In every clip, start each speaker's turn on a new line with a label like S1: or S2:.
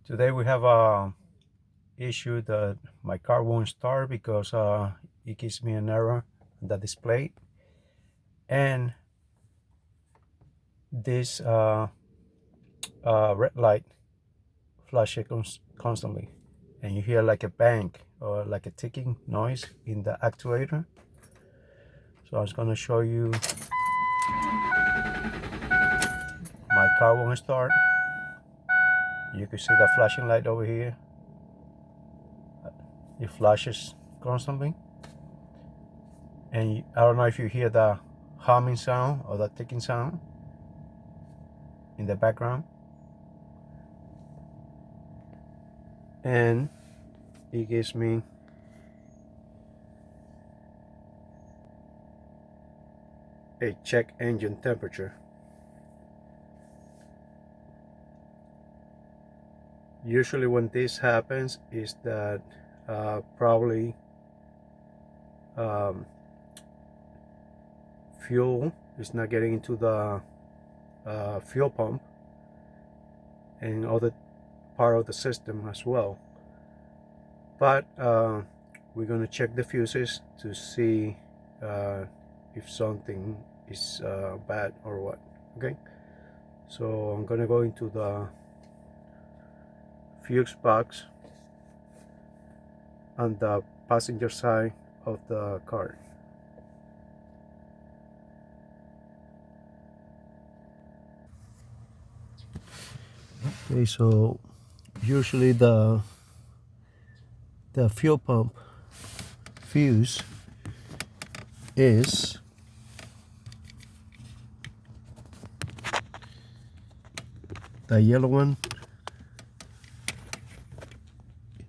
S1: Today we have a issue that my car won't start because it gives me an error on the display, and this red light flashes constantly, and you hear like a bang or like a ticking noise in the actuator. So I was going to show you my car won't start. You can see the flashing light over here. It flashes constantly, and I don't know if you hear the humming sound or the ticking sound in the background, and it gives me a check engine temperature. Usually when this happens is that probably fuel is not getting into the fuel pump and other part of the system as well. But we're going to check the fuses to see if something is bad or what. Okay, so I'm going to go into the fuse box on the passenger side of the car. Okay, so usually the fuel pump fuse is the yellow one.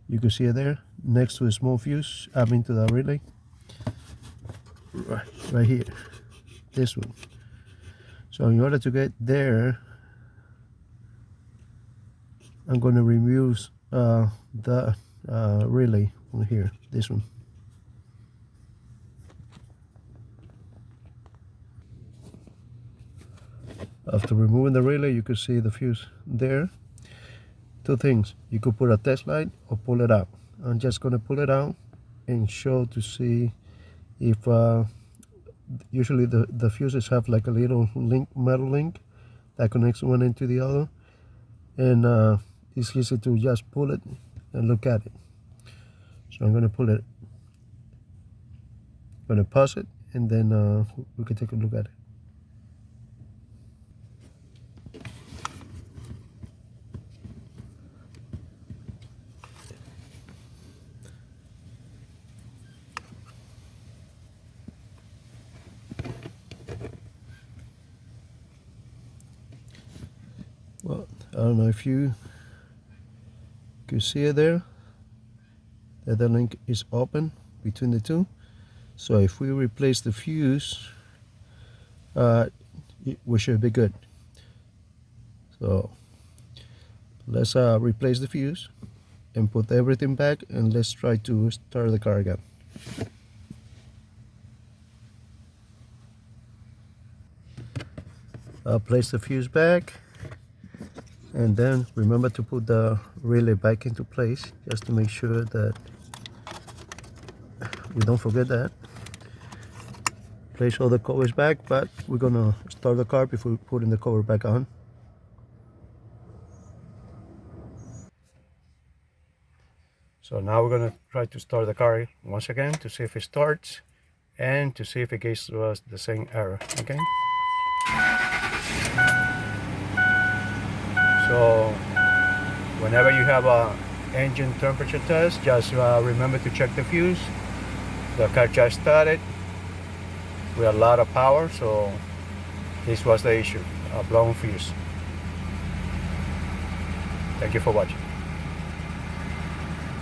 S1: You can see it there next to a small fuse up into the relay, right here, this one. So in order to get there, I'm going to remove the relay from here, this one. After removing the relay, you can see the fuse there. Two things: you could put a test light or pull it out. I'm just going to pull it out and show to see if usually the fuses have like a little metal link that connects one into the other, and it's easy to just pull it and look at it. So I'm going to pull it, going to pause it, and then we can take a look at it. Well, I don't know if you can see it there, that the link is open between the two. So if we replace the fuse, we should be good. So let's replace the fuse and put everything back, and let's try to start the car again. Place the fuse back, and then remember to put the relay back into place, just to make sure that we don't forget that. Place all the covers back, but we're gonna start the car before putting the cover back on. So now we're gonna try to start the car once again to see if it starts and to see if it gives us the same error. Okay. So whenever you have a engine temperature test, just remember to check the fuse. The car just started with a lot of power, so this was the issue, a blown fuse. Thank you for watching.